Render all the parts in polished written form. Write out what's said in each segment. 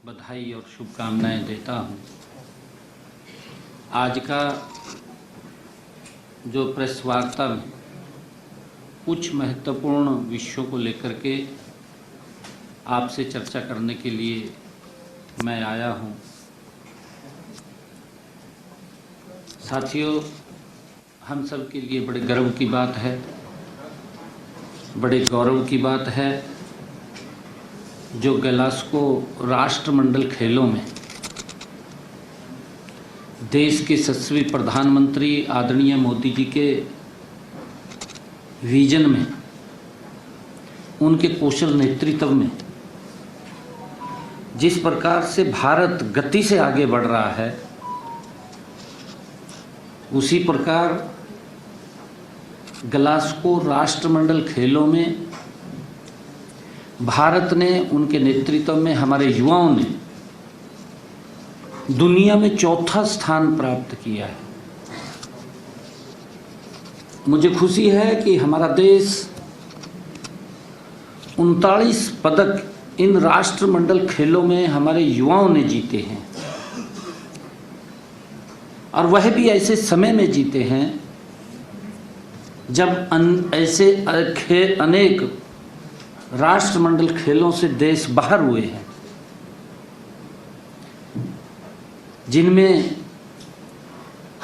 बधाई और शुभकामनाएं देता हूं। आज का जो प्रेस वार्ता में कुछ महत्वपूर्ण विषयों को लेकर के आपसे चर्चा करने के लिए मैं आया हूं। साथियों, हम सब के लिए बड़े गर्व की बात है, बड़े गौरव की बात है जो ग्लासगो राष्ट्रमंडल खेलों में देश के यशस्वी प्रधानमंत्री आदरणीय मोदी जी के विजन में, उनके कुशल नेतृत्व में जिस प्रकार से भारत गति से आगे बढ़ रहा है, उसी प्रकार ग्लासगो राष्ट्रमंडल खेलों में भारत ने, उनके नेतृत्व में हमारे युवाओं ने दुनिया में चौथा स्थान प्राप्त किया है। मुझे खुशी है कि हमारा देश 39 पदक इन राष्ट्रमंडल खेलों में हमारे युवाओं ने जीते हैं, और वह भी ऐसे समय में जीते हैं जब ऐसे अनेक राष्ट्रमंडल खेलों से देश बाहर हुए हैं, जिनमें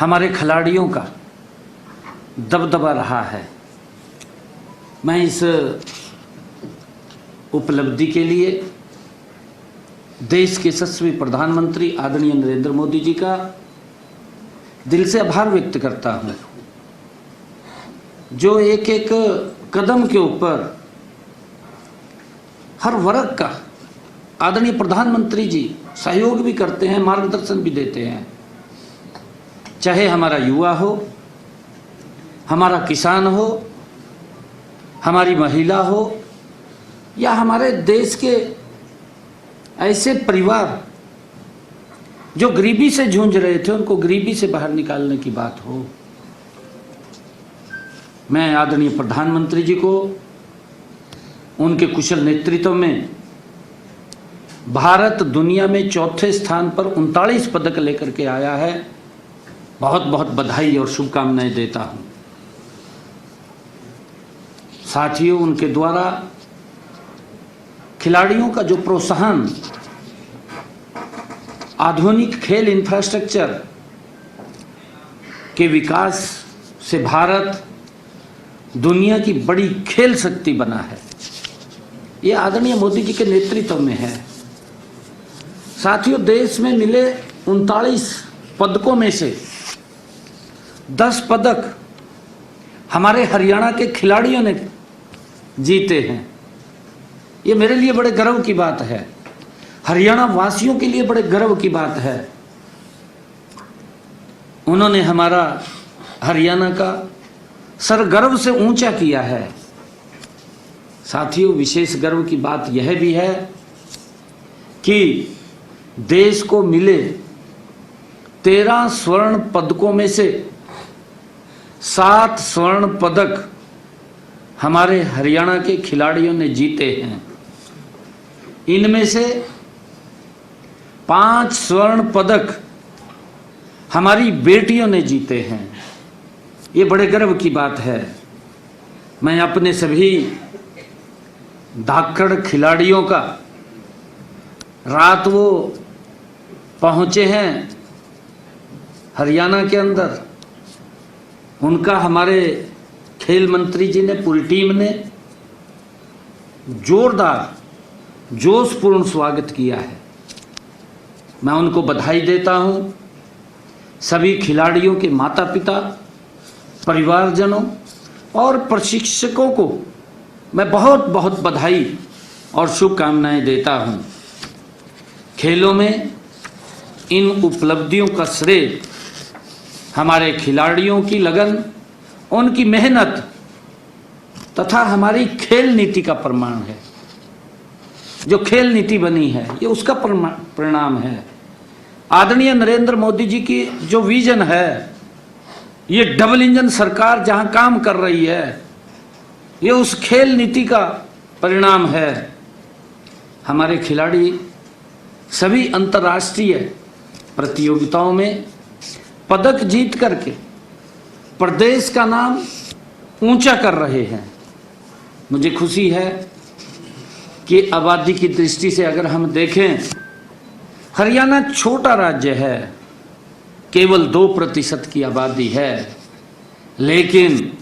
हमारे खिलाड़ियों का दबदबा रहा है। मैं इस उपलब्धि के लिए देश के यशस्वी प्रधानमंत्री आदरणीय नरेंद्र मोदी जी का दिल से आभार व्यक्त करता हूं, जो एक एक कदम के ऊपर हर वर्ग का आदरणीय प्रधानमंत्री जी सहयोग भी करते हैं, मार्गदर्शन भी देते हैं। चाहे हमारा युवा हो, हमारा किसान हो, हमारी महिला हो, या हमारे देश के ऐसे परिवार जो गरीबी से जूझ रहे थे, उनको गरीबी से बाहर निकालने की बात हो। मैं आदरणीय प्रधानमंत्री जी को उनके कुशल नेतृत्व में भारत दुनिया में चौथे स्थान पर 39 पदक लेकर के आया है, बहुत बहुत बधाई और शुभकामनाएं देता हूं। साथियों, उनके द्वारा खिलाड़ियों का जो प्रोत्साहन, आधुनिक खेल इंफ्रास्ट्रक्चर के विकास से भारत दुनिया की बड़ी खेल शक्ति बना है, ये आदरणीय मोदी जी के नेतृत्व में है। साथियों, देश में मिले 39 पदकों में से 10 पदक हमारे हरियाणा के खिलाड़ियों ने जीते हैं। ये मेरे लिए बड़े गर्व की बात है, हरियाणा वासियों के लिए बड़े गर्व की बात है। उन्होंने हमारा हरियाणा का सर गर्व से ऊंचा किया है। साथियों, विशेष गर्व की बात यह भी है कि देश को मिले 13 स्वर्ण पदकों में से 7 स्वर्ण पदक हमारे हरियाणा के खिलाड़ियों ने जीते हैं। इनमें से 5 स्वर्ण पदक हमारी बेटियों ने जीते हैं। ये बड़े गर्व की बात है। मैं अपने सभी धाकड़ खिलाड़ियों का, रात वो पहुंचे हैं हरियाणा के अंदर, उनका हमारे खेल मंत्री जी ने, पूरी टीम ने जोरदार जोशपूर्ण स्वागत किया है। मैं उनको बधाई देता हूं। सभी खिलाड़ियों के माता पिता, परिवारजनों और प्रशिक्षकों को मैं बहुत बहुत बधाई और शुभकामनाएं देता हूं। खेलों में इन उपलब्धियों का श्रेय हमारे खिलाड़ियों की लगन, उनकी मेहनत तथा हमारी खेल नीति का प्रमाण है। जो खेल नीति बनी है, ये उसका परिणाम है। आदरणीय नरेंद्र मोदी जी की जो विजन है, ये डबल इंजन सरकार जहां काम कर रही है, ये उस खेल नीति का परिणाम है। हमारे खिलाड़ी सभी अंतर्राष्ट्रीय प्रतियोगिताओं में पदक जीत करके प्रदेश का नाम ऊंचा कर रहे हैं। मुझे खुशी है कि आबादी की दृष्टि से अगर हम देखें, हरियाणा छोटा राज्य है, केवल 2% की आबादी है, लेकिन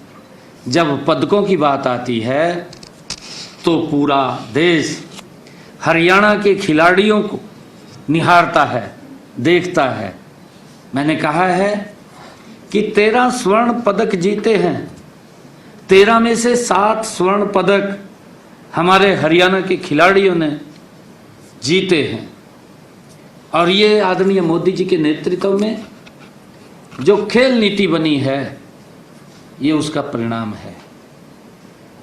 जब पदकों की बात आती है तो पूरा देश हरियाणा के खिलाड़ियों को निहारता है, देखता है। मैंने कहा है कि 13 स्वर्ण पदक जीते हैं, 13 में से 7 स्वर्ण पदक हमारे हरियाणा के खिलाड़ियों ने जीते हैं। और ये आदरणीय मोदी जी के नेतृत्व में जो खेल नीति बनी है, ये उसका परिणाम है।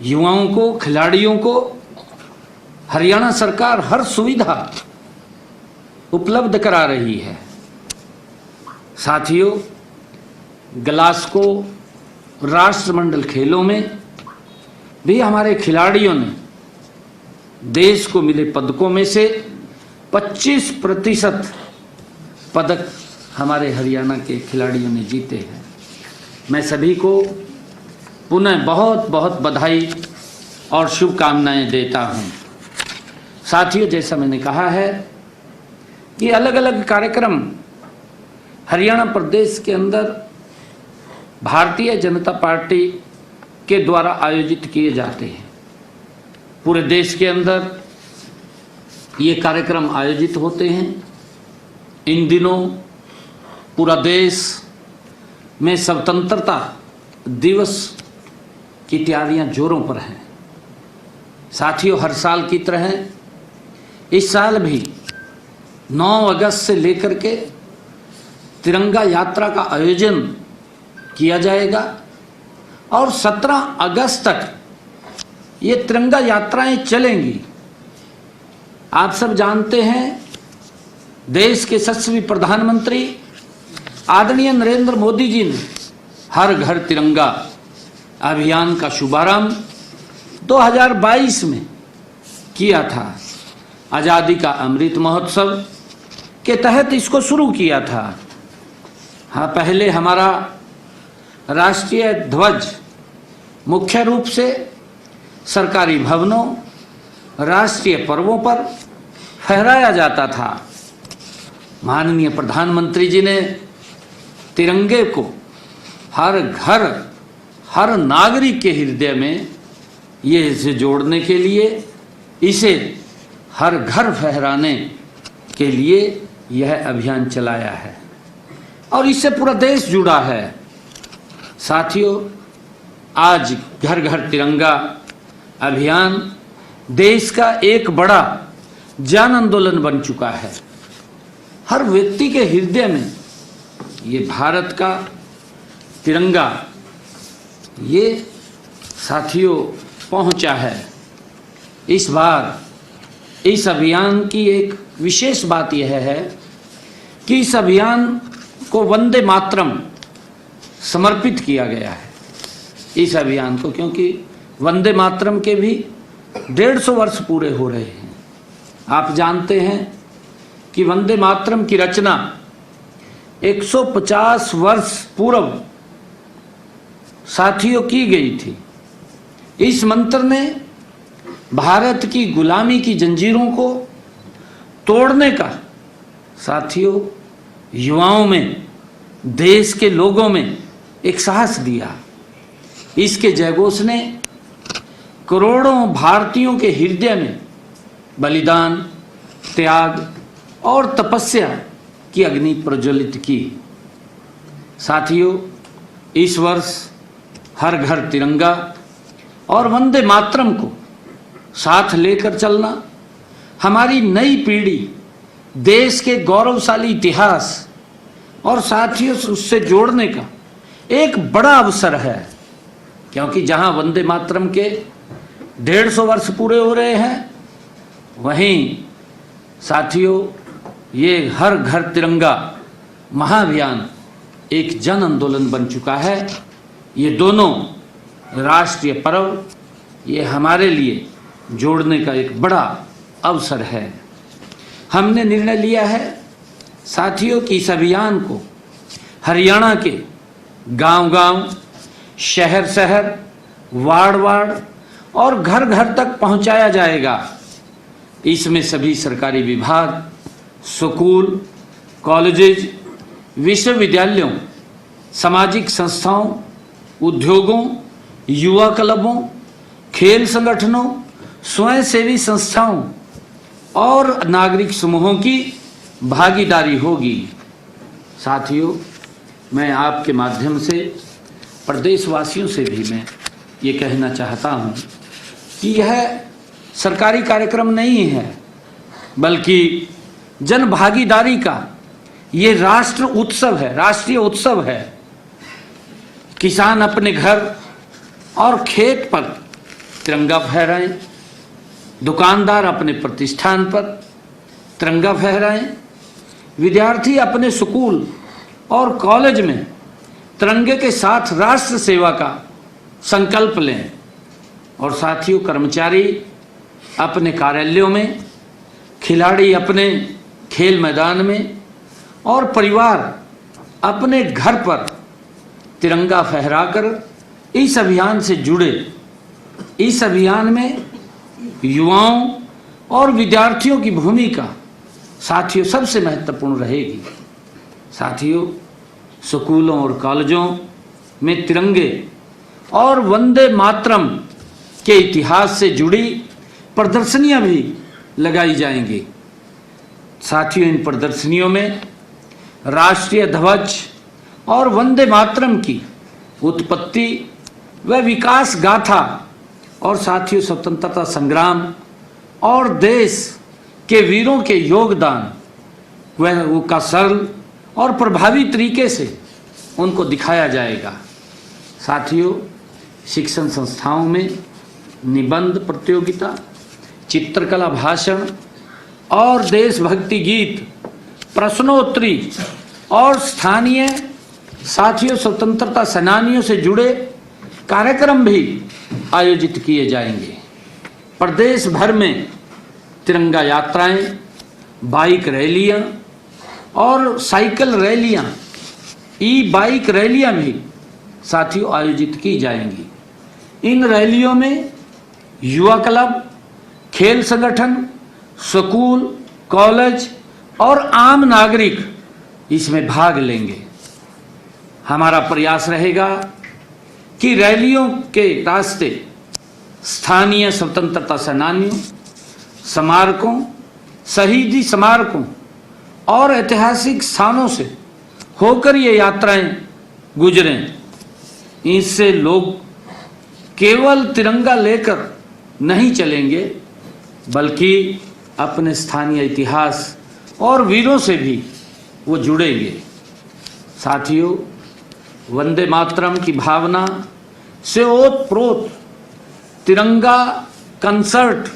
युवाओं को, खिलाड़ियों को हरियाणा सरकार हर सुविधा उपलब्ध करा रही है। साथियों, ग्लासगो राष्ट्रमंडल खेलों में भी हमारे खिलाड़ियों ने देश को मिले पदकों में से 25% पदक हमारे हरियाणा के खिलाड़ियों ने जीते हैं। मैं सभी को पुनः बहुत बहुत बधाई और शुभकामनाएं देता हूं। साथियों, जैसा मैंने कहा है कि अलग अलग कार्यक्रम हरियाणा प्रदेश के अंदर भारतीय जनता पार्टी के द्वारा आयोजित किए जाते हैं। पूरे देश के अंदर ये कार्यक्रम आयोजित होते हैं। इन दिनों पूरा देश में स्वतंत्रता दिवस की तैयारियां जोरों पर हैं। साथियों, हर साल की तरह इस साल भी 9 अगस्त से लेकर के तिरंगा यात्रा का आयोजन किया जाएगा और 17 अगस्त तक ये तिरंगा यात्राएं चलेंगी। आप सब जानते हैं, देश के यशस्वी प्रधानमंत्री आदरणीय नरेंद्र मोदी जी ने हर घर तिरंगा अभियान का शुभारंभ 2022 में किया था। आज़ादी का अमृत महोत्सव के तहत इसको शुरू किया था। हाँ, पहले हमारा राष्ट्रीय ध्वज मुख्य रूप से सरकारी भवनों, राष्ट्रीय पर्वों पर फहराया जाता था। माननीय प्रधानमंत्री जी ने तिरंगे को हर घर, हर नागरिक के हृदय में ये इसे जोड़ने के लिए, इसे हर घर फहराने के लिए यह अभियान चलाया है और इससे पूरा देश जुड़ा है। साथियों, आज घर घर तिरंगा अभियान देश का एक बड़ा जन आंदोलन बन चुका है। हर व्यक्ति के हृदय में ये भारत का तिरंगा, ये साथियों पहुंचा है। इस बार इस अभियान की एक विशेष बात यह है कि इस अभियान को वंदे मातरम समर्पित किया गया है। इस अभियान को, क्योंकि वंदे मातरम के भी 150 वर्ष पूरे हो रहे हैं। आप जानते हैं कि वंदे मातरम की रचना 150 वर्ष पूर्व साथियों की गई थी। इस मंत्र ने भारत की गुलामी की जंजीरों को तोड़ने का साथियों युवाओं में, देश के लोगों में एक साहस दिया। इसके जयघोष ने करोड़ों भारतीयों के हृदय में बलिदान, त्याग और तपस्या की अग्नि प्रज्वलित की। साथियों, इस वर्ष हर घर तिरंगा और वंदे मातरम को साथ लेकर चलना हमारी नई पीढ़ी, देश के गौरवशाली इतिहास और साथियों उससे जोड़ने का एक बड़ा अवसर है। क्योंकि जहां वंदे मातरम के 150 वर्ष पूरे हो रहे हैं, वहीं साथियों ये हर घर तिरंगा महाअभियान एक जन आंदोलन बन चुका है। ये दोनों राष्ट्रीय पर्व, ये हमारे लिए जोड़ने का एक बड़ा अवसर है। हमने निर्णय लिया है साथियों कि इस अभियान को हरियाणा के गांव-गांव, शहर-शहर, वार्ड-वार्ड और घर-घर तक पहुंचाया जाएगा। इसमें सभी सरकारी विभाग, स्कूल, कॉलेजेस, विश्वविद्यालयों, सामाजिक संस्थाओं, उद्योगों, युवा क्लबों, खेल संगठनों, स्वयंसेवी संस्थाओं और नागरिक समूहों की भागीदारी होगी। साथियों, मैं आपके माध्यम से प्रदेशवासियों से भी मैं ये कहना चाहता हूँ कि यह सरकारी कार्यक्रम नहीं है, बल्कि जन भागीदारी का ये राष्ट्र उत्सव है, राष्ट्रीय उत्सव है। किसान अपने घर और खेत पर तिरंगा फहराएं, दुकानदार अपने प्रतिष्ठान पर तिरंगा फहराएं, विद्यार्थी अपने स्कूल और कॉलेज में तिरंगे के साथ राष्ट्र सेवा का संकल्प लें और साथियों, कर्मचारी अपने कार्यालयों में, खिलाड़ी अपने खेल मैदान में और परिवार अपने घर पर तिरंगा फहराकर इस अभियान से जुड़े। इस अभियान में युवाओं और विद्यार्थियों की भूमिका साथियों सबसे महत्वपूर्ण रहेगी। साथियों, स्कूलों और कॉलेजों में तिरंगे और वंदे मातरम के इतिहास से जुड़ी प्रदर्शनियां भी लगाई जाएंगी। साथियों, इन प्रदर्शनियों में राष्ट्रीय ध्वज और वंदे मातरम की उत्पत्ति व विकास गाथा और साथियों स्वतंत्रता संग्राम और देश के वीरों के योगदान वह का सरल और प्रभावी तरीके से उनको दिखाया जाएगा। साथियों, शिक्षण संस्थाओं में निबंध प्रतियोगिता, चित्रकला भाषण और देशभक्ति गीत, प्रश्नोत्तरी और स्थानीय साथियों स्वतंत्रता सेनानियों से जुड़े कार्यक्रम भी आयोजित किए जाएंगे। प्रदेश भर में तिरंगा यात्राएं, बाइक रैलियां और साइकिल रैलियां, ई बाइक रैलियां भी साथियों आयोजित की जाएंगी। इन रैलियों में युवा क्लब, खेल संगठन, स्कूल, कॉलेज और आम नागरिक इसमें भाग लेंगे। हमारा प्रयास रहेगा कि रैलियों के रास्ते स्थानीय स्वतंत्रता सेनानियों, स्मारकों, शहीदी स्मारकों और ऐतिहासिक स्थानों से होकर ये यात्राएं गुजरें। इससे लोग केवल तिरंगा लेकर नहीं चलेंगे, बल्कि अपने स्थानीय इतिहास और वीरों से भी वो जुड़ेंगे। साथियों, वंदे मातरम की भावना से ओतप्रोत तिरंगा कंसर्ट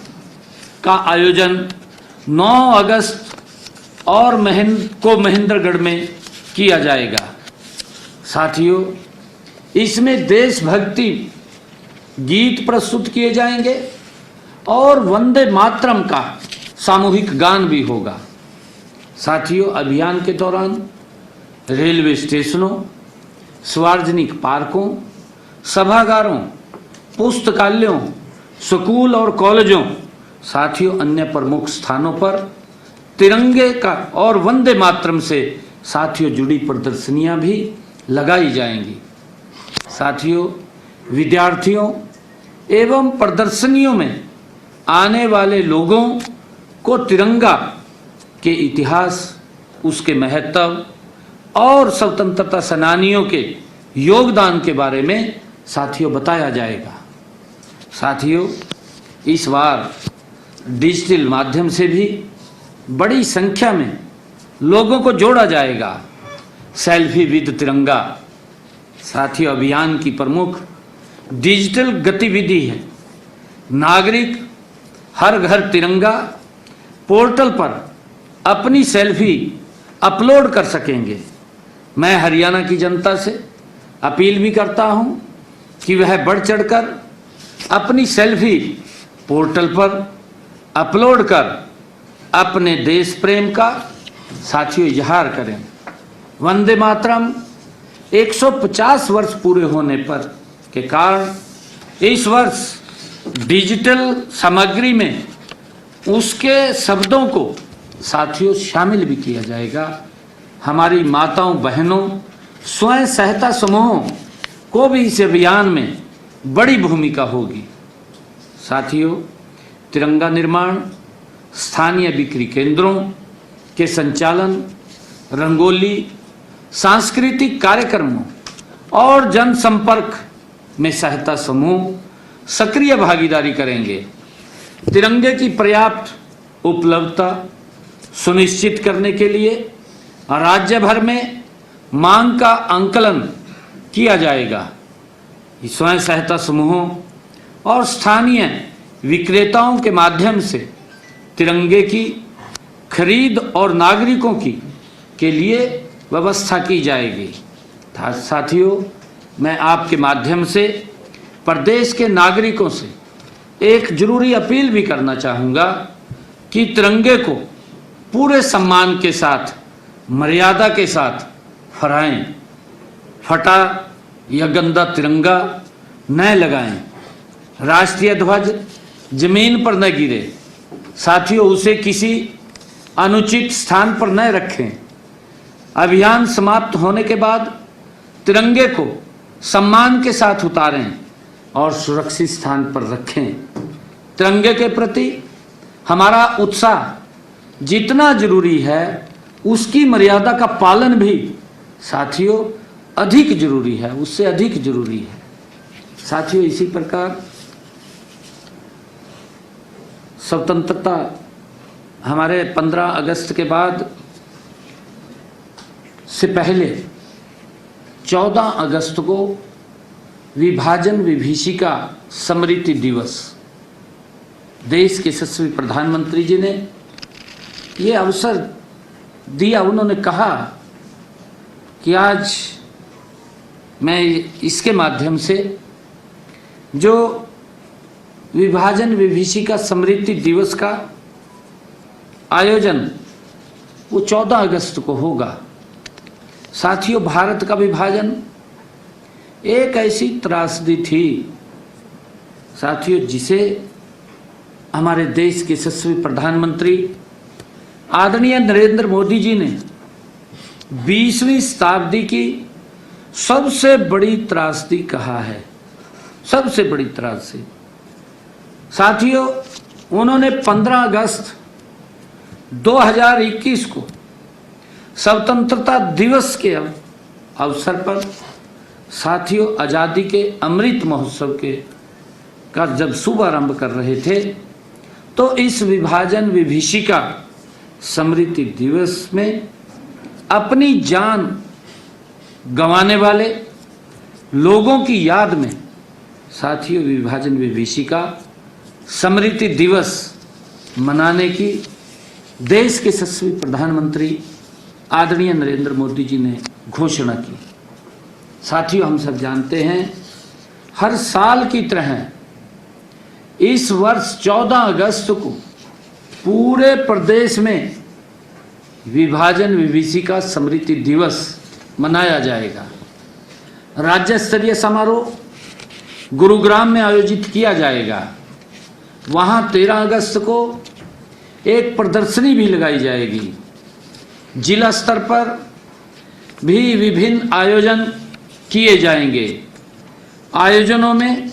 का आयोजन 9 अगस्त और महेंद्रगढ़ में किया जाएगा। साथियों, इसमें देशभक्ति गीत प्रस्तुत किए जाएंगे और वंदे मातरम का सामूहिक गान भी होगा। साथियों, अभियान के दौरान रेलवे स्टेशनों, सार्वजनिक पार्कों, सभागारों, पुस्तकालयों, स्कूल और कॉलेजों, साथियों अन्य प्रमुख स्थानों पर तिरंगे का और वंदे मातरम से साथियों जुड़ी प्रदर्शनियां भी लगाई जाएंगी। साथियों, विद्यार्थियों एवं प्रदर्शनियों में आने वाले लोगों को तिरंगा के इतिहास, उसके महत्व और स्वतंत्रता सेनानियों के योगदान के बारे में साथियों बताया जाएगा। साथियों, इस बार डिजिटल माध्यम से भी बड़ी संख्या में लोगों को जोड़ा जाएगा। सेल्फी विद तिरंगा साथियों अभियान की प्रमुख डिजिटल गतिविधि है। नागरिक हर घर तिरंगा पोर्टल पर अपनी सेल्फी अपलोड कर सकेंगे। मैं हरियाणा की जनता से अपील भी करता हूं कि वह बढ़ चढ़कर अपनी सेल्फी पोर्टल पर अपलोड कर अपने देश प्रेम का साथियों इजहार करें। वंदे मातरम 150 वर्ष पूरे होने पर के कारण इस वर्ष डिजिटल सामग्री में उसके शब्दों को साथियों शामिल भी किया जाएगा। हमारी माताओं बहनों स्वयं सहायता समूहों को भी इस अभियान में बड़ी भूमिका होगी। साथियों, तिरंगा निर्माण, स्थानीय बिक्री केंद्रों के संचालन, रंगोली, सांस्कृतिक कार्यक्रमों और जनसंपर्क में सहायता समूह सक्रिय भागीदारी करेंगे। तिरंगे की पर्याप्त उपलब्धता सुनिश्चित करने के लिए राज्य भर में मांग का आंकलन किया जाएगा। स्वयं सहायता समूहों और स्थानीय विक्रेताओं के माध्यम से तिरंगे की खरीद और नागरिकों की के लिए व्यवस्था की जाएगी। साथियों, मैं आपके माध्यम से प्रदेश के नागरिकों से एक जरूरी अपील भी करना चाहूँगा कि तिरंगे को पूरे सम्मान के साथ, मर्यादा के साथ फहराएं। फटा या गंदा तिरंगा न लगाएं। राष्ट्रीय ध्वज जमीन पर न गिरे। साथियों, उसे किसी अनुचित स्थान पर न रखें। अभियान समाप्त होने के बाद तिरंगे को सम्मान के साथ उतारें और सुरक्षित स्थान पर रखें। तिरंगे के प्रति हमारा उत्साह जितना जरूरी है, उसकी मर्यादा का पालन भी साथियों अधिक जरूरी है, उससे अधिक जरूरी है। साथियों, इसी प्रकार स्वतंत्रता हमारे 15 अगस्त के बाद से पहले 14 अगस्त को विभाजन विभीषिका स्मृति दिवस देश के यशस्वी प्रधानमंत्री जी ने ये अवसर दिया। उन्होंने कहा कि आज मैं इसके माध्यम से जो विभाजन विभीषिका स्मृति दिवस का आयोजन वो 14 अगस्त को होगा। साथियों, भारत का विभाजन एक ऐसी त्रासदी थी साथियों, जिसे हमारे देश के यशस्वी प्रधानमंत्री आदरणीय नरेंद्र मोदी जी ने 20वीं शताब्दी की सबसे बड़ी त्रासदी कहा है, सबसे बड़ी त्रासदी। साथियों, उन्होंने 15 अगस्त 2021 को स्वतंत्रता दिवस के अवसर पर साथियों आज़ादी के अमृत महोत्सव का जब शुभारंभ कर रहे थे, तो इस विभाजन विभीषिका स्मृति दिवस में अपनी जान गंवाने वाले लोगों की याद में साथियों विभाजन विभीषिका स्मृति दिवस मनाने की देश के यशस्वी प्रधानमंत्री आदरणीय नरेंद्र मोदी जी ने घोषणा की। साथियों, हम सब जानते हैं हर साल की तरह इस वर्ष 14 अगस्त को पूरे प्रदेश में विभाजन विभीषिका स्मृति दिवस मनाया जाएगा। राज्य स्तरीय समारोह गुरुग्राम में आयोजित किया जाएगा। वहां 13 अगस्त को एक प्रदर्शनी भी लगाई जाएगी। जिला स्तर पर भी विभिन्न आयोजन किए जाएंगे। आयोजनों में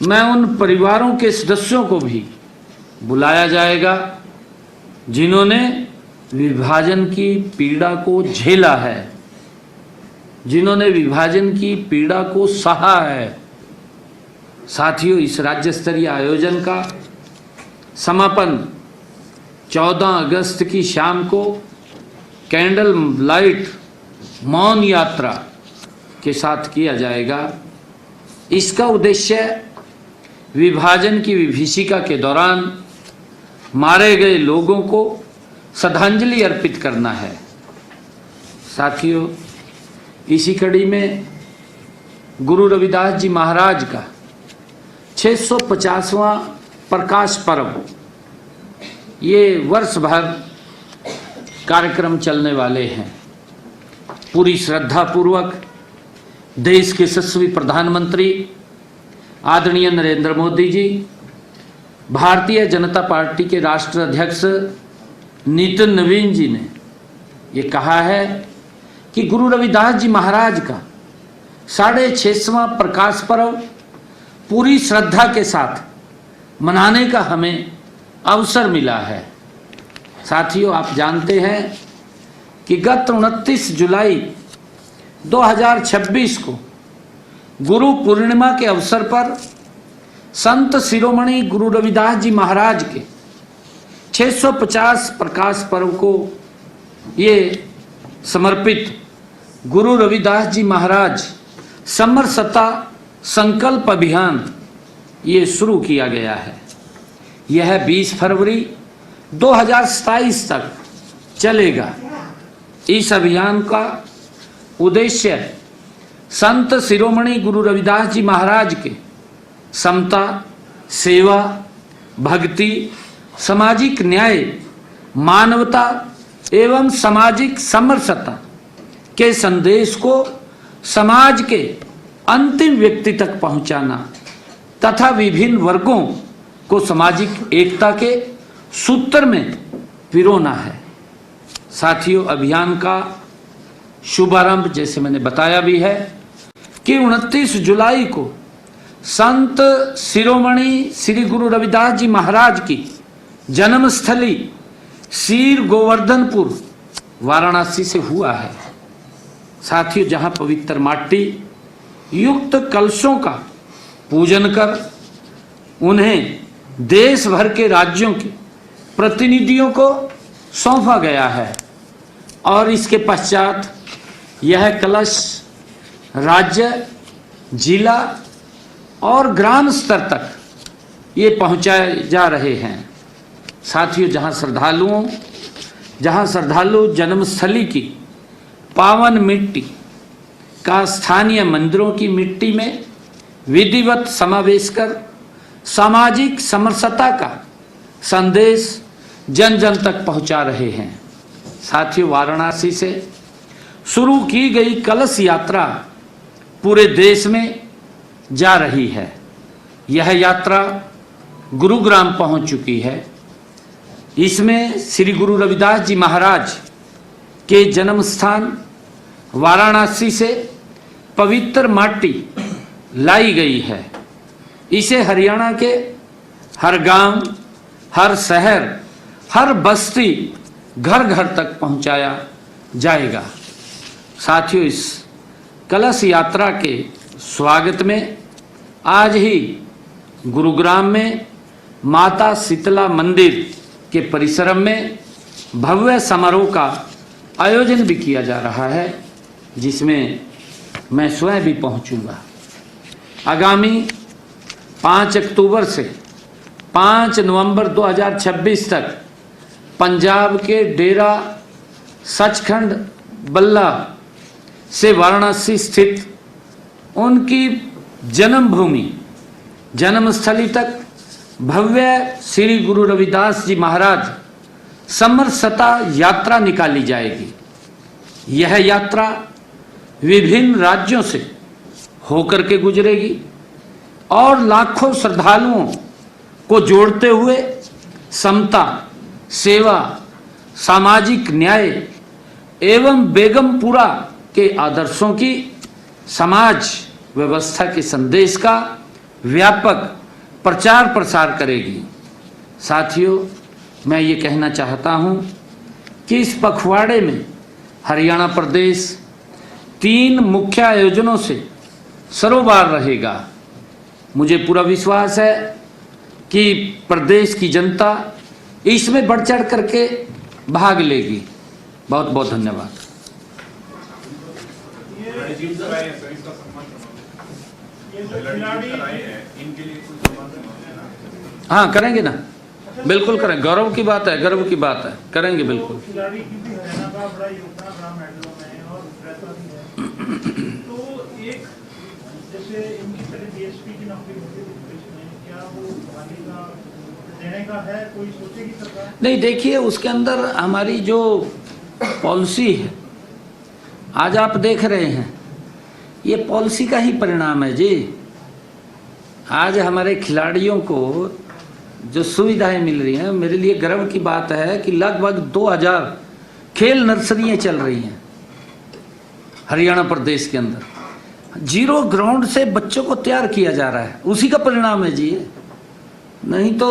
मैं उन परिवारों के सदस्यों को भी बुलाया जाएगा जिन्होंने विभाजन की पीड़ा को झेला है, जिन्होंने विभाजन की पीड़ा को सहा है। साथियों, इस राज्य स्तरीय आयोजन का समापन 14 अगस्त की शाम को कैंडल लाइट मौन यात्रा के साथ किया जाएगा। इसका उद्देश्य विभाजन की विभीषिका के दौरान मारे गए लोगों को श्रद्धांजलि अर्पित करना है। साथियों, इसी कड़ी में गुरु रविदास जी महाराज का 650वां प्रकाश पर्व ये वर्ष भर कार्यक्रम चलने वाले हैं। पूरी श्रद्धा पूर्वक देश के यशस्वी प्रधानमंत्री आदरणीय नरेंद्र मोदी जी, भारतीय जनता पार्टी के राष्ट्रीय अध्यक्ष नितिन नवीन जी ने ये कहा है कि गुरु रविदास जी महाराज का 650वां प्रकाश पर्व पूरी श्रद्धा के साथ मनाने का हमें अवसर मिला है। साथियों, आप जानते हैं कि गत 29 जुलाई 2026 को गुरु पूर्णिमा के अवसर पर संत शिरोमणि गुरु रविदास जी महाराज के 650 प्रकाश पर्व को ये समर्पित गुरु रविदास जी महाराज समरसता संकल्प अभियान ये शुरू किया गया है। यह 20 फरवरी 2027 तक चलेगा। इस अभियान का उद्देश्य संत शिरोमणि गुरु रविदास जी महाराज के समता, सेवा, भक्ति, सामाजिक न्याय, मानवता एवं सामाजिक समरसता के संदेश को समाज के अंतिम व्यक्ति तक पहुंचाना तथा विभिन्न वर्गों को सामाजिक एकता के सूत्र में पिरोना है। साथियों, अभियान का शुभारंभ जैसे मैंने बताया भी है कि 29 जुलाई को संत शिरोमणि श्री गुरु रविदास जी महाराज की जन्मस्थली सीर गोवर्धनपुर वाराणसी से हुआ है। साथियों, जहां पवित्र माटी युक्त कलशों का पूजन कर उन्हें देश भर के राज्यों के प्रतिनिधियों को सौंपा गया है और इसके पश्चात यह कलश राज्य, जिला और ग्राम स्तर तक ये पहुंचाए जा रहे हैं। साथियों, जहां श्रद्धालु जन्मस्थली की पावन मिट्टी का स्थानीय मंदिरों की मिट्टी में विधिवत समावेश कर सामाजिक समरसता का संदेश जन जन तक पहुंचा रहे हैं। साथियों, वाराणसी से शुरू की गई कलश यात्रा पूरे देश में जा रही है। यह यात्रा गुरुग्राम पहुंच चुकी है। इसमें श्री गुरु रविदास जी महाराज के जन्म स्थान वाराणसी से पवित्र माटी लाई गई है। इसे हरियाणा के हर गांव, हर शहर, हर बस्ती, घर घर तक पहुंचाया जाएगा। साथियों, इस कलश यात्रा के स्वागत में आज ही गुरुग्राम में माता शीतला मंदिर के परिसर में भव्य समारोह का आयोजन भी किया जा रहा है, जिसमें मैं स्वयं भी पहुंचूंगा। आगामी 5 अक्टूबर से 5 नवंबर 2026 तक पंजाब के डेरा सचखंड बल्ला से वाराणसी स्थित उनकी जन्मभूमि जन्मस्थली तक भव्य श्री गुरु रविदास जी महाराज समरसता यात्रा निकाली जाएगी। यह यात्रा विभिन्न राज्यों से होकर के गुजरेगी और लाखों श्रद्धालुओं को जोड़ते हुए समता, सेवा, सामाजिक न्याय एवं बेगमपुरा के आदर्शों की समाज व्यवस्था के संदेश का व्यापक प्रचार प्रसार करेगी। साथियों, मैं ये कहना चाहता हूँ कि इस पखवाड़े में हरियाणा प्रदेश 3 मुख्य आयोजनों से सरोबार रहेगा। मुझे पूरा विश्वास है कि प्रदेश की जनता इसमें बढ़ चढ़ करके भाग लेगी। बहुत बहुत धन्यवाद। हाँ, करेंगे ना, बिल्कुल करेंगे। गौरव की बात है, गर्व की बात है, करेंगे बिल्कुल। देने का है, कोई सोचेगी सरकार? नहीं, देखिए उसके अंदर हमारी जो पॉलिसी है, आज आप देख रहे हैं, ये पॉलिसी का ही परिणाम है जी। आज हमारे खिलाड़ियों को जो सुविधाएं मिल रही हैं, मेरे लिए गर्व की बात है कि लगभग 2000 खेल नर्सरियां चल रही हैं हरियाणा प्रदेश के अंदर। 0 ग्राउंड से बच्चों को तैयार किया जा रहा है, उसी का परिणाम है जी। नहीं तो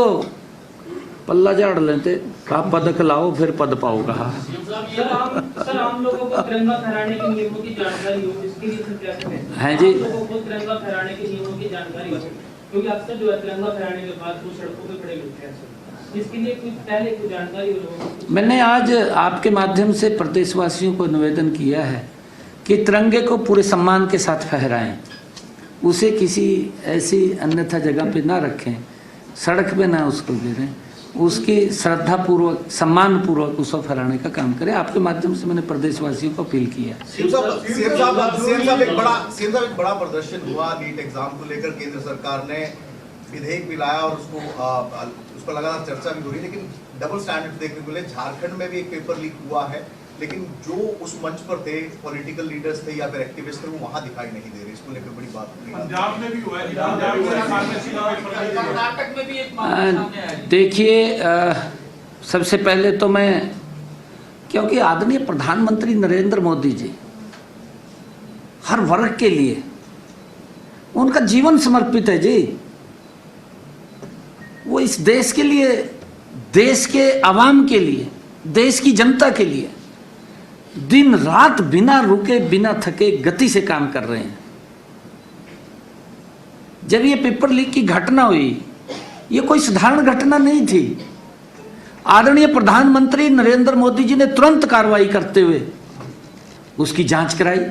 पल्ला झाड़ लेते, आप पदक लाओ फिर पद पाओगा। सर आम लोगों को तिरंगा फहराने के नियमों की जानकारी हो, इसके लिए सर क्या करें? हैं जी, आम लोगों को तिरंगा फहराने के नियमों की जानकारी हो, क्योंकि अक्सर जो है तिरंगा फहराने के बाद वो सड़कों पे खड़े मिलते हैं सर, इसके लिए कुछ पहले कुछ जानकारी हो लोगों को। मैंने आज आपके माध्यम से प्रदेशवासियों को निवेदन किया है कि तिरंगे को पूरे सम्मान के साथ फहराएं, उसे किसी ऐसी अन्यथा जगह पे ना रखें, सड़क पे ना उसको गिरें, उसकी श्रद्धा पूर्वक सम्मान पूर्वक उसको फहराने का काम करें। आपके माध्यम से मैंने प्रदेशवासियों को अपील किया। सीएम साहब एक बड़ा प्रदर्शन हुआ नीट एग्जाम को लेकर, केंद्र सरकार ने विधेयक भी लाया और उस पर लगातार चर्चा भी हो रही है, लेकिन डबल स्टैंडर्ड देखने को मिले। झारखंड में भी एक पेपर लीक हुआ है, लेकिन जो उस मंच पर थे, पॉलिटिकल लीडर्स थे या फिर एक्टिविस्ट थे, वो वहां दिखाई नहीं दे रहे। इसको लेकर बड़ी बात हो रही है। पंजाब में भी हुआ है, कर्नाटक में भी एक मामला सामने आया है। देखिए, सबसे पहले तो मैं, क्योंकि आदरणीय प्रधानमंत्री नरेंद्र मोदी जी हर वर्ग के लिए उनका जीवन समर्पित है जी। वो इस देश के लिए, देश के आवाम के लिए, देश की जनता के लिए दिन रात बिना रुके बिना थके गति से काम कर रहे हैं। जब ये पेपर लीक की घटना हुई, ये कोई साधारण घटना नहीं थी। आदरणीय प्रधानमंत्री नरेंद्र मोदी जी ने तुरंत कार्रवाई करते हुए उसकी जांच कराई,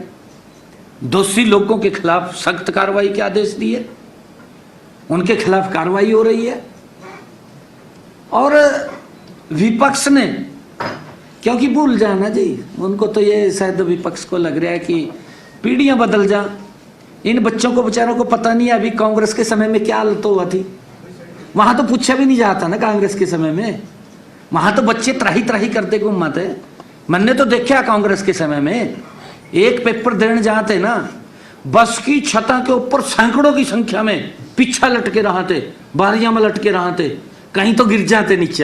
दोषी लोगों के खिलाफ सख्त कार्रवाई के आदेश दिए, उनके खिलाफ कार्रवाई हो रही है। और विपक्ष ने, क्योंकि भूल जाना जी, उनको तो ये शायद विपक्ष को लग रहा है कि पीढ़ियां बदल जा, इन बच्चों को बेचारों को पता नहीं है अभी कांग्रेस के समय में क्या हालत हुआ थी। वहां तो पूछा भी नहीं जाता ना कांग्रेस के समय में, वहां तो बच्चे त्राही त्राही करते घूमते। मैंने तो देखा कांग्रेस के समय में, एक पेपर देने जाते ना, बस की छता के ऊपर सैकड़ों की संख्या में पीछा लटके रहते, बारियां में लटके रहते, कहीं तो गिर जाते नीचे।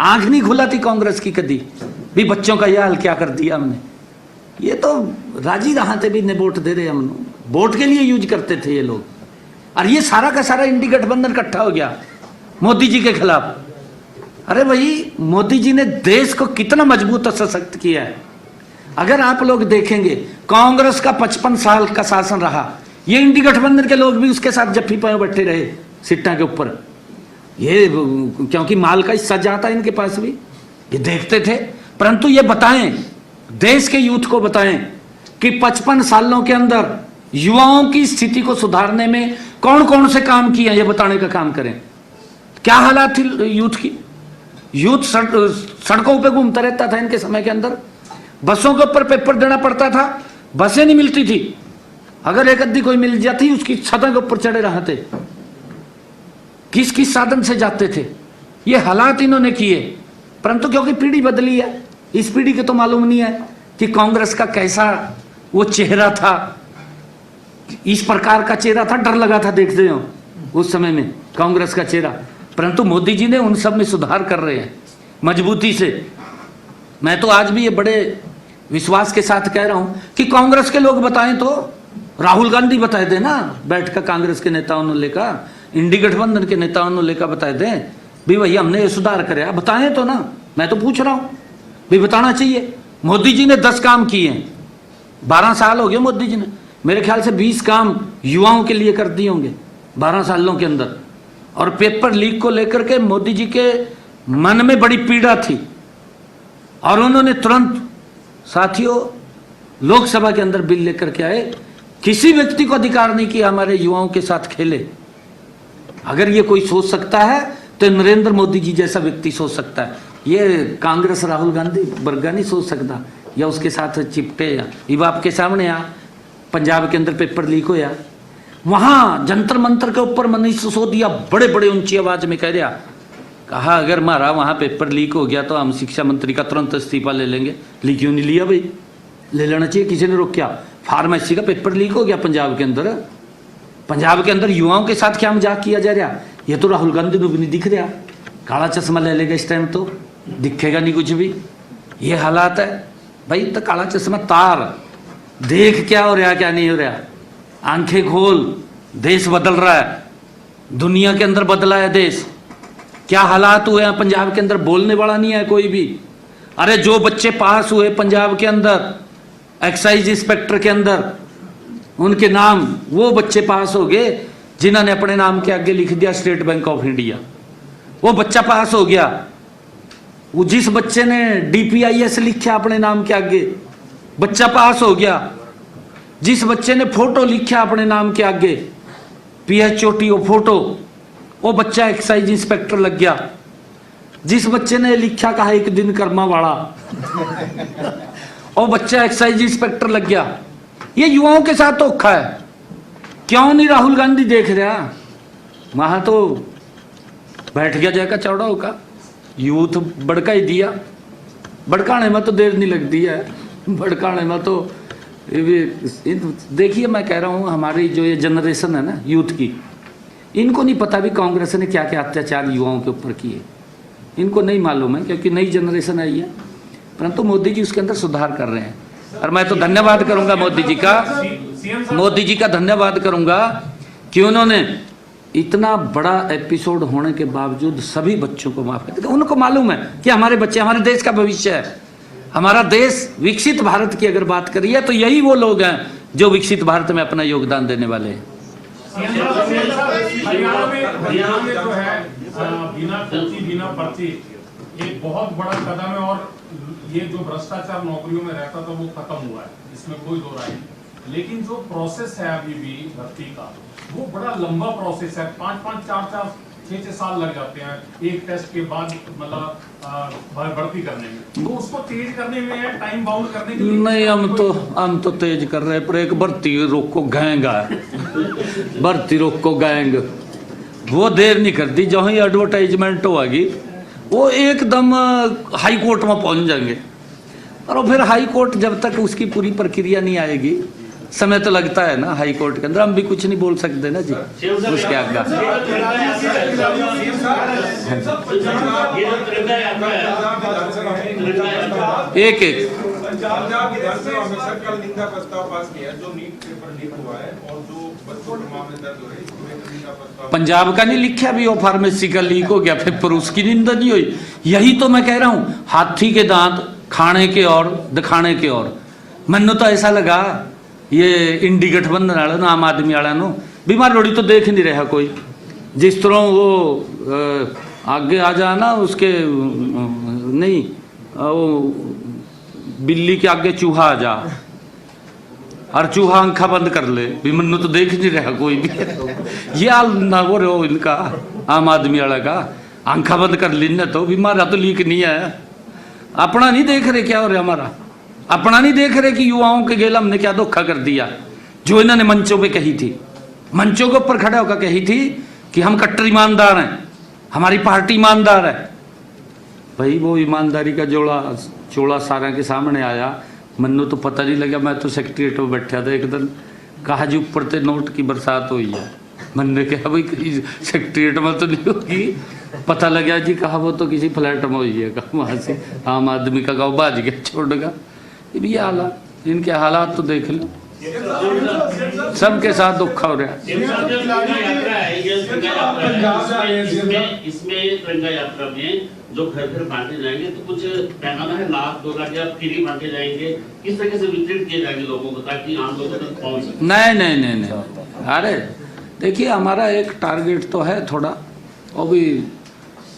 आंख नहीं खुला थी कांग्रेस की कभी भी, बच्चों का यह हाल क्या कर दिया हमने। ये तो राजी रहते भी ने वोट दे रहे, हम वोट के लिए यूज करते थे ये लोग। और ये सारा का सारा इंडी गठबंधन इकट्ठा हो गया मोदी जी के खिलाफ। अरे भाई, मोदी जी ने देश को कितना मजबूत और सशक्त किया है। अगर आप लोग देखेंगे, कांग्रेस का 55 साल का शासन रहा, ये इंडी गठबंधन के लोग भी उसके साथ जफ्फी पाए बैठे रहे सिट्टा के ऊपर। ये क्योंकि माल का हिस्सा जाता है इनके पास भी, ये देखते थे। परंतु ये बताएं, देश के यूथ को बताएं कि 55 सालों के अंदर युवाओं की स्थिति को सुधारने में कौन कौन से काम किए, ये बताने का काम करें। क्या हालात थी यूथ की? यूथ सड़कों पे घूमता रहता था इनके समय के अंदर, बसों के ऊपर पेपर देना पड़ता था, बसें नहीं मिलती थी, अगर एक अद्धी कोई मिल जाती उसकी छत के ऊपर चढ़े रहते, किस किस साधन से जाते थे। ये हालात इन्होंने किए। परंतु क्योंकि पीढ़ी बदली है, इस पीढ़ी के तो मालूम नहीं है कि कांग्रेस का कैसा वो चेहरा था, इस प्रकार का चेहरा था, डर लगा था देखते हो उस समय में कांग्रेस का चेहरा। परंतु मोदी जी ने उन सब में सुधार कर रहे हैं मजबूती से। मैं तो आज भी ये बड़े विश्वास के साथ कह रहा हूं कि कांग्रेस के लोग बताएं तो राहुल गांधी बताए थे ना, बैठ कर कांग्रेस के नेताओं ने लेकर, इंडी गठबंधन के नेताओं ने लेकर बताए थे भी भैया हमने ये सुधार कराया, बताएं तो ना। मैं तो पूछ रहा हूं भी बताना चाहिए। मोदी जी ने 10 काम किए हैं, 12 साल हो गए मोदी जी ने, मेरे ख्याल से 20 काम युवाओं के लिए कर दिए होंगे 12 सालों के अंदर। और पेपर लीक को लेकर के मोदी जी के मन में बड़ी पीड़ा थी और उन्होंने तुरंत, साथियों, लोकसभा के अंदर बिल लेकर के आए। किसी व्यक्ति को अधिकार नहीं कि हमारे युवाओं के साथ खेले। अगर ये कोई सोच सकता है तो नरेंद्र मोदी जी जैसा व्यक्ति सोच सकता है। ये कांग्रेस राहुल गांधी वर्गा नहीं सोच सकता, या उसके साथ चिपटे। या ये आपके सामने आ, पंजाब के अंदर पेपर लीक होया, वहां जंतर मंतर के ऊपर मनीष सिसोदिया बड़े बड़े ऊंची आवाज में कह रहा कहा अगर हमारा वहाँ पेपर लीक हो गया तो हम शिक्षा मंत्री का तुरंत इस्तीफा ले लेंगे। लीक क्यों नहीं लिया भाई? ले लेना चाहिए, किसी ने रोका? फार्मेसी का पेपर लीक हो गया पंजाब के अंदर। पंजाब के अंदर युवाओं के साथ क्या मजाक किया जा रहा? ये तो राहुल गांधी को भी नहीं दिख रहा। काला चश्मा ले लेगा इस टाइम तो दिखेगा नहीं कुछ भी। ये हालात है भाई। तो काला चश्मा तार, देख क्या हो रहा क्या नहीं हो रहा, आंखें खोल। देश बदल रहा है, दुनिया के अंदर बदला है देश। क्या हालात हुए हैं पंजाब के अंदर, बोलने वाला नहीं है कोई भी। अरे जो बच्चे पास हुए पंजाब के अंदर एक्साइज इंस्पेक्टर के अंदर, उनके नाम, वो बच्चे पास हो गए जिन्होंने अपने नाम के आगे लिख दिया स्टेट बैंक ऑफ इंडिया। वो बच्चा पास हो गया। वो जिस बच्चे ने DPIS लिखा अपने नाम के आगे, बच्चा पास हो गया। जिस बच्चे ने फोटो लिखा अपने नाम के आगे, PHOTO फोटो, वो बच्चा एक्साइज इंस्पेक्टर लग गया। जिस बच्चे ने लिखा कहा एक दिन कर्मा वाला, वो बच्चा एक्साइज इंस्पेक्टर लग गया। ये युवाओं के साथ धोखा है। क्यों नहीं राहुल गांधी देख रहा? वहां तो बैठ गया जाएगा चौड़ा होगा, यूथ भड़का ही दिया। भड़काने में तो देर नहीं लगती है, भड़काने में तो देखिए मैं कह रहा हूँ हमारी जो ये जनरेशन है ना यूथ की, इनको नहीं पता भी कांग्रेस ने क्या क्या अत्याचार युवाओं के ऊपर किए। इनको नहीं मालूम है क्योंकि नई जनरेशन आई है। परंतु मोदी जी उसके अंदर सुधार कर रहे हैं और मैं तो धन्यवाद करूंगा मोदी जी का धन्यवाद करूंगा कि उन्होंने इतना बड़ा एपिसोड होने के बावजूद सभी बच्चों को माफ कर दिया। उनको मालूम है कि हमारे बच्चे हमारे देश का भविष्य है। हमारा देश विकसित भारत की अगर बात करिए तो यही वो लोग हैं जो विकसित भारत में अपना योगदान देने वाले हैं। हरियाणा में जो है बिना पर्ची बिना पर्ची एक बहुत बड़ा कदम है और ये जो भ्रष्टाचार नौकरियों में रहता था वो खत्म हुआ है, इसमें कोई दो राय नहीं। लेकिन जो प्रोसेस है अभी भी भर्ती का, वो बड़ा लंबा प्रोसेस है। 5-5, 4-4, 6-6 साल लग जाते हैं एक टेस्ट के बाद, मतलब भर्ती करने में। तो उसको तेज करने में, टाइम बाउंड करने के लिए नहीं, हम तो तेज कर रहे हैं, पर एक भर्ती रोको गैंग है, भर्ती रोको गैंग, वो देर नहीं करती। जहाँ ही एडवर्टाइजमेंट होगी वो एकदम हाई कोर्ट में पहुंच जाएंगे और फिर हाई कोर्ट जब तक उसकी पूरी प्रक्रिया नहीं आएगी, समय तो लगता है ना हाई कोर्ट के अंदर। हम भी कुछ नहीं बोल सकते ना जी उसके आगे। एक पंजाब विधानसभा में सर कल निंदा प्रस्ताव पास किया जो नीट पेपर लीक हुआ है और जो बच्चों के मामले दर्ज हो रहे हैं, निंदा प्रस्ताव पंजाब का नहीं लिखा भी वो फार्मेसी का लीक हो गया, पेपर उसकी निंदा नहीं हुई। यही तो मैं कह रहा हूँ, हाथी के दांत खाने के और दिखाने के और। मैंने तो ऐसा लगा ये इंडी गठबंधन वाले ना आम आदमी वाला नो बीमार रोड़ी तो देख नहीं रहा कोई। जिस तरह वो आगे आ जाना उसके नहीं, वो बिल्ली के आगे चूहा आ जा और चूहा आंखा बंद कर ले, भी मन्नू तो देख नहीं रहा कोई भी। ये हाल ना हो रहे इनका आम आदमी वाला का, आंखा बंद कर ली तो बीमार तो लीक नहीं है। अपना नहीं देख रहे क्या हो रहा हमारा, अपना नहीं देख रहे कि युवाओं के गेल हमने क्या धोखा कर दिया। जो इन्होंने मंचों पे कही थी, मंचों के ऊपर खड़ा होकर कही थी कि हम कट्टर ईमानदार हैं, हमारी पार्टी ईमानदार है। भाई वो ईमानदारी का चोला सारा के सामने आया। मन्नू तो पता नहीं लगा, मैं तो सेक्रेटरीट में बैठा था एक दिन, कहा जी ऊपर से नोट की बरसात हुई है। मैंने कहा भाई सेक्रेटरीट में तो नहीं होगी, पता लगा जी कहा वो तो किसी फ्लैट में हुई है। कहा वहाँ से आम आदमी का गाँव बाज गया छोड़गा। ये हालात, इनके हालात तो देख लो, सबके साथ धोखा हो रहा है। इसमें तिरंगा यात्रा में जो घर घर बांटे जाएंगे तो कुछ पैमाना है, 1 लाख 2 लाख या फ्री बांटे जाएंगे, किस तरह से वितरित किए जाएंगे लोगों को ताकि आम लोगों तक पहुंच सके? नहीं। अरे देखिए हमारा एक टारगेट तो है थोड़ा, वो भी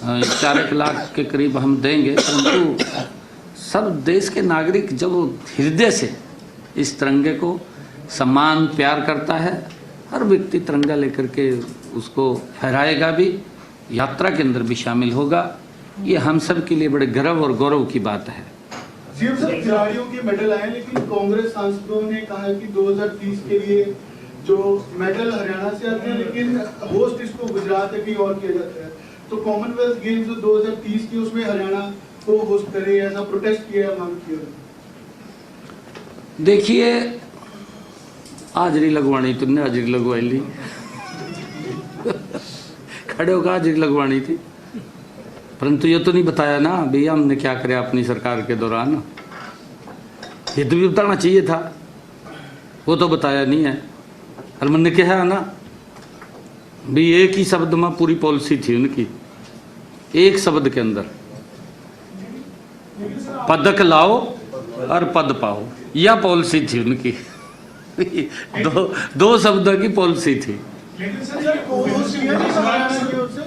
4 लाख के करीब हम देंगे। परंतु सब देश के नागरिक जब हृदय से इस तिरंगे को सम्मान प्यार करता है, हर व्यक्ति तिरंगा लेकर के उसको फहराएगा भी, यात्रा के अंदर भी शामिल होगा। ये हम सब के लिए बड़े गर्व और गौरव की बात है। सीएम साहब, खिलाड़ियों के मेडल आए, लेकिन कांग्रेस सांसदों ने कहा कि 2030 के लिए जो मेडल हरियाणा से आते हैं, लेकिन होस्ट इसको गुजरात या कहीं और किया जाता है। तो तो कॉमनवेल्थ गेम्स जो 2030 की उसमें हरियाणा को होस्ट करे, ऐसा प्रोटेस्ट किया, मांग किया। देखिए, हाजिरी लगवानी तुमने, हाजिरी लगवाई ली खड़े होकर हाजिरी लगवानी थी, परंतु ये तो नहीं बताया ना भैया हमने क्या करे अपनी सरकार के दौरान। ये तो भी बताना चाहिए था, वो तो बताया नहीं है। और मैंने कहा ना भी एक ही शब्द में पूरी पॉलिसी थी उनकी, एक शब्द के अंदर पदक लाओ और पद पाओ, यह पॉलिसी थी उनकी दो शब्दों की पॉलिसी थी। लेकिन सर ये को-होस्ट किया नहीं हरियाणा की ओर से,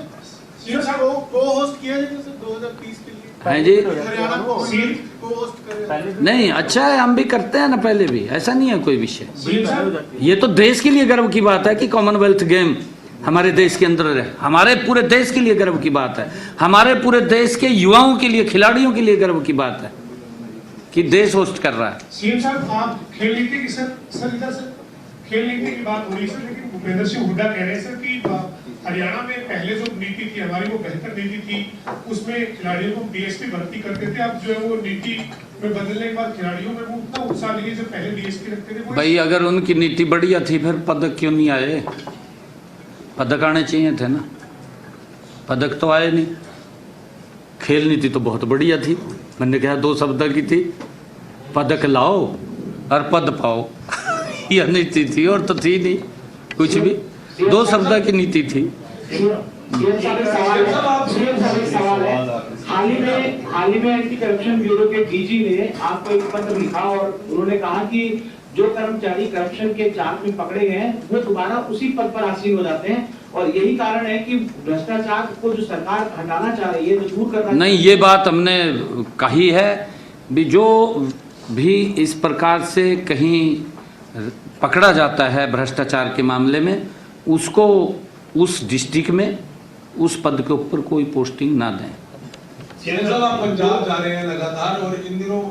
को-होस्ट किया नहीं सर 2030 के लिए हैं जी? हरियाणा को होस्ट करे। नहीं, अच्छा है, हम भी करते हैं ना पहले भी, ऐसा नहीं है कोई विषय। ये तो देश के लिए गर्व की बात है कि कॉमनवेल्थ गेम हमारे देश के अंदर है, हमारे पूरे देश के लिए गर्व की बात है, हमारे पूरे देश के युवाओं के लिए, खिलाड़ियों के लिए गर्व की बात है कि देश होस्ट कर रहा है। सीएम साहब, आप खेल नीति की सर इधर से खेल नीति की बात हो रही है, लेकिन भूपेंद्र सिंह हुड्डा कह रहे हैं सर कि हरियाणा में पहले जो नीति थी हमारी वो बेहतर नीति थी, उसमें खिलाड़ियों को डीएसपी भर्ती करते थे, अब जो है वो नीति में बदलने के बाद खिलाड़ियों में वो उतना उत्साह नहीं है जो पहले डीएसपी रखते थे। भाई अगर उनकी नीति बढ़िया थी फिर पदक क्यों नहीं आए? पदक आने चाहिए थे ना, पदक तो आए नहीं। खेल नीति तो बहुत बढ़िया थी, मैंने कहा दो शब्द की थी, पदक लाओ और पद पाओ यह नीति थी, और तो थी नहीं कुछ भी, दो शब्द की नीति थी। हाल ही में एंटी करप्शन ब्यूरो के डीजी ने आपको एक पत्र लिखा और उन्होंने कहा कि जो कर्मचारी करप्शन के जाल में पकड़े गए हैं वो दोबारा उसी पद पर आसीन हो जाते हैं, और यही कारण है कि भ्रष्टाचार को जो सरकार हटाना चाह रही है, जो दूर करना नहीं, ये बात हमने कही है भी जो भी इस प्रकार से कहीं पकड़ा जाता है भ्रष्टाचार के मामले में, उसको उस डिस्ट्रिक्ट में उस पद के ऊपर कोई पोस्टिंग ना दें। सर आप पंजाब जा रहे हैं लगातार, और इन दिनों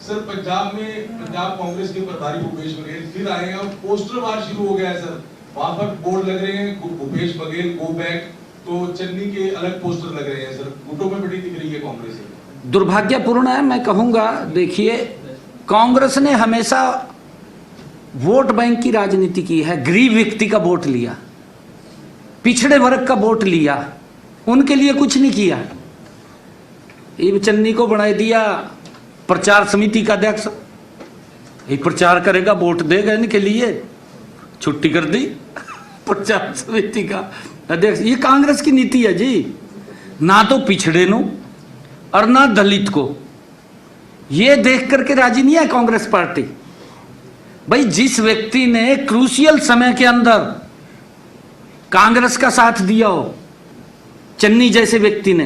सर पंजाब में पंजाब कांग्रेस के प्रभारी भूपेश बघेल फिर आए हैं और पोस्टर वार शुरू हो गया है सर, वहां पर बोर्ड लग रहे हैं भूपेश बघेल गो बैक, तो चन्नी के अलग पोस्टर लग रहे हैं सर, गुटों में बड़ी दिख रही है कांग्रेस। दुर्भाग्यपूर्ण है, मैं कहूँगा। देखिए, कांग्रेस ने हमेशा वोट बैंक की राजनीति की है, गरीब व्यक्ति का वोट लिया, पिछड़े वर्ग का वोट लिया, उनके लिए कुछ नहीं किया। ये चन्नी को बना दिया प्रचार समिति का अध्यक्ष, ये प्रचार करेगा, वोट देगा इनके लिए, छुट्टी कर दी प्रचार समिति का अध्यक्ष। ये कांग्रेस की नीति है जी, ना तो पिछड़े नो और ना दलित को, ये देख करके राजी नहीं है कांग्रेस पार्टी। भाई जिस व्यक्ति ने क्रूशियल समय के अंदर कांग्रेस का साथ दिया हो, चन्नी जैसे व्यक्ति ने,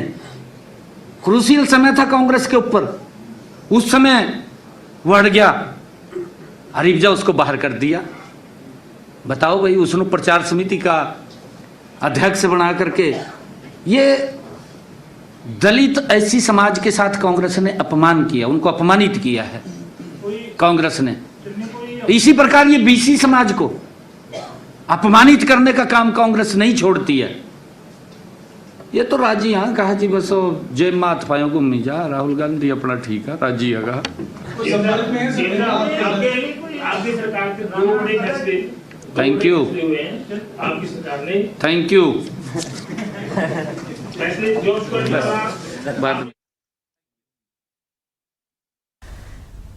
क्रूशियल समय था कांग्रेस के ऊपर, उस समय बढ़ गया, हरीफजा उसको बाहर कर दिया। बताओ भाई, उसने प्रचार समिति का अध्यक्ष बना करके, ये दलित ऐसी समाज के साथ कांग्रेस ने अपमान किया, उनको अपमानित किया है कांग्रेस ने। इसी प्रकार ये बीसी समाज को अपमानित करने का काम कांग्रेस नहीं छोड़ती है। ये तो राजी, हाँ कहा जी बस जेब माथ पायों घूमी जा, राहुल गांधी अपना ठीक है, राजी है कहा। आपकी सरकार के दो बड़े फैसले, थैंक यू, आपकी सरकार ने थैंक यू। फैसले जो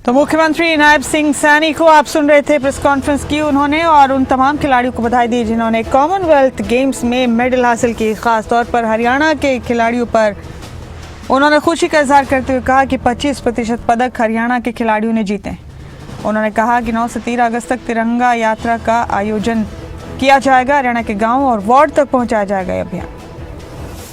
तो मुख्यमंत्री नायब सिंह सैनी को आप सुन रहे थे, प्रेस कॉन्फ्रेंस की उन्होंने और उन तमाम खिलाड़ियों को बधाई दी जिन्होंने कॉमनवेल्थ गेम्स में मेडल हासिल की। खास तौर पर हरियाणा के खिलाड़ियों पर उन्होंने खुशी का इजहार करते हुए कहा कि 25% पदक हरियाणा के खिलाड़ियों ने जीते। उन्होंने कहा कि 9 से 13 अगस्त तक तिरंगा यात्रा का आयोजन किया जाएगा, हरियाणा के गाँव और वार्ड तक पहुँचाया जाएगा ये अभियान।